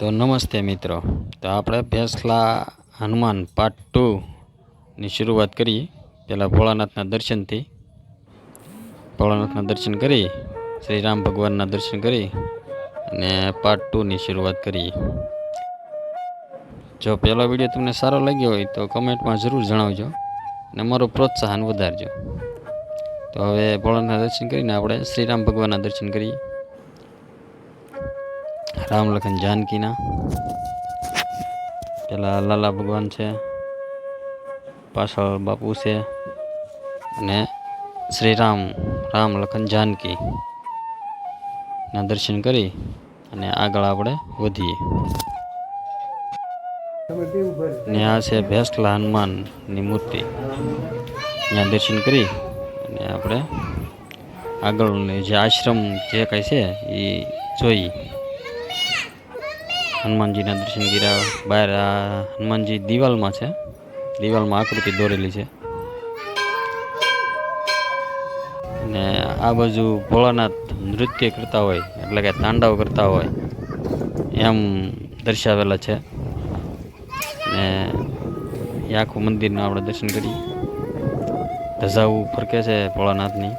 તો નમસ્તે મિત્રો, તો આપણે ભેંસલા હનુમાન પાર્ટ 2 ની શરૂઆત કરીએ। પહેલાં ભોળાનાથના દર્શનથી ભોળાનાથના દર્શન કરી, શ્રી રામ ભગવાનના દર્શન કરી અને પાર્ટ 2 ની શરૂઆત કરીએ। જો પહેલો વિડીયો તમને સારો લાગ્યો હોય તો કમેન્ટમાં જરૂર જણાવજો અને મારું પ્રોત્સાહન વધારજો। તો હવે ભોળાનાથના દર્શન કરીને આપણે શ્રી રામ ભગવાનના દર્શન કરીએ। રામ લખન जानकीना પેલા લાલા ભગવાન છે, પાછળ બાપુ છે અને શ્રી રામ રામ લખન जानकी ના દર્શન કરી અને આગળ આપણે વધીએ। ને આ છે ભેંસલા હનુમાનની મૂર્તિ, ત્યાં દર્શન કરી અને આપણે આગળ જે આશ્રમ જે કાંઈ છે એ જોઈએ। હનુમાનજીના દર્શન કર્યા। બહાર હનુમાનજી દિવાલમાં છે, દિવાલમાં આકૃતિ દોરેલી છે અને આ બાજુ ભોળાનાથ નૃત્ય કરતા હોય, એટલે કે તાંડવ કરતા હોય એમ દર્શાવેલા છે ને એ આખું મંદિરનું આપણે દર્શન કરીએ। ધજાવું ફરકે છે ભોળાનાથની।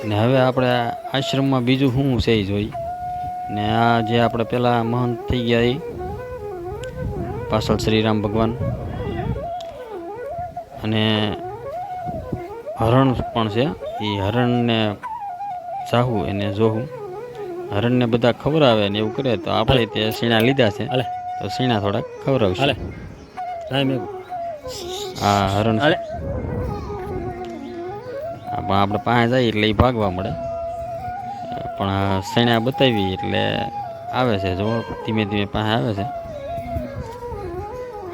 ને હવે આપણે આશ્રમમાં બીજું શું છે એ જોઈ। ને આ જે આપણે પેલા મહંત થઈ ગયા એ પાછળ શ્રી રામ ભગવાન અને હરણ પણ છે। એ હરણને ચાહું એને જોવું, હરણને બધા ખવડાવે ને એવું કરે તો આપણે તે સીણા લીધા છે તો સીણા થોડાક ખવડાવશે। આ હરણ પણ આપણે પાસે જઈએ એટલે એ ભાગવા મળે, પણ સૈણા બતાવી એટલે આવે છે। જો ધીમે ધીમે પાસે આવે છે।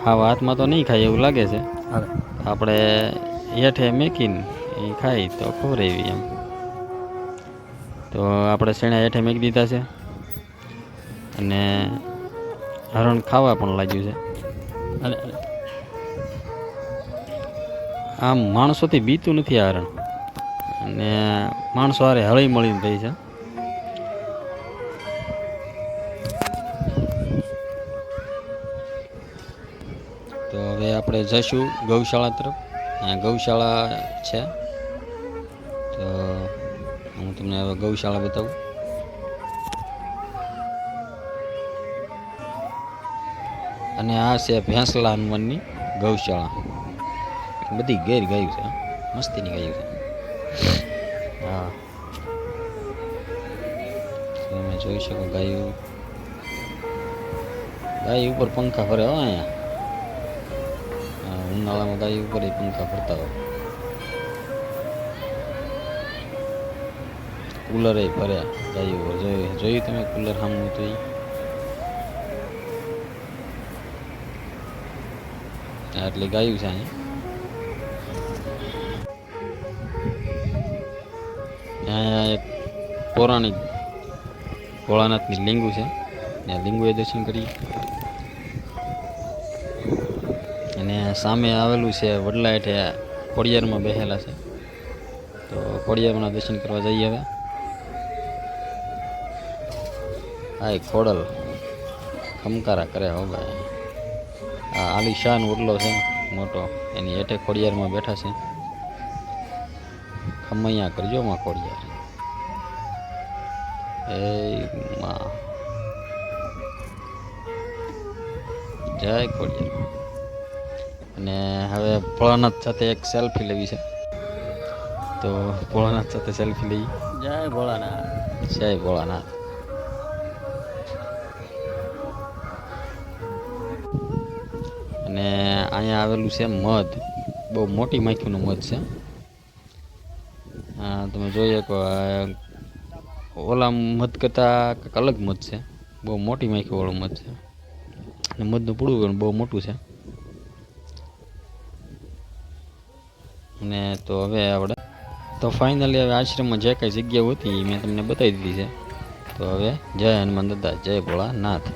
હા, હાથમાં તો નહીં ખાય એવું લાગે છે, આપણે હેઠે મેકીને એ ખાય તો ખવડાવી એમ। તો આપણે સૈણા હેઠે મેકી દીધા છે અને હરણ ખાવા પણ લાગ્યું છે। આમ માણસોથી બીતું નથી આ હરણ અને માણસો હારે હળી મળીને થઈ છે। તો હવે આપણે જઈશું ગૌશાળા તરફ। અહીંયા ગૌશાળા છે તો હું તમને હવે ગૌશાળા બતાવું। અને આ છે ભેંસલા હનુમાનની ગૌશાળા। બધી ગેર ગાયું છે, મસ્તીની ગાયું છે। હા, તમે જોઈ શકો ગાયું, ગાય ઉપર પંખા ફરે હો અહીંયા। ઉનાળામાં ગાય ઉપર પંખા ફરતા હોય, કુલર ફર્યા ગાય ઉપર। જોયું તમે કુલર સામું તો આટલી ગાયું છે અહીંયા। એક પૌરાણિક ભોળાનાથની લિંગુ છે, ત્યાં લિંગુએ દર્શન કરી અને સામે આવેલું છે વડલા હેઠે ખોડિયારમાં બેસેલા છે તો ખોડિયારના દર્શન કરવા જઈએ હવે। આ ખોડલ ખમકારા કરે હો ભાઈ। આ આલિશાન ઓટલો છે મોટો, એની હેઠે ખોડિયારમાં બેઠા છે। ખમૈયા કરજો માં ખોડિયાર, એ માં જય ખોડિયાર। અને હવે ભોળાનાથ સાથે એક સેલ્ફી લેવી છે તો ભોળાનાથ સાથે સેલ્ફી લઈ। જય ભોળાનાથ, જય ભોળાનાથ। અને અહીંયા આવેલું છે મધ, બહુ મોટી માખીનું મધ છે। તમે જોઈ શકો ઓલા મધ કરતાં કંઈક અલગ મધ છે, બહુ મોટી માખી વાળું મધ છે અને મધનું પૂડું પણ બહુ મોટું છે। અને તો હવે આપણે તો ફાઇનલી હવે આશ્રમમાં જે કાંઈ જગ્યાઓ હતી મેં તમને બતાવી દીધી છે। તો હવે જય હનુમાન દાદા, જય ભોળાનાથ।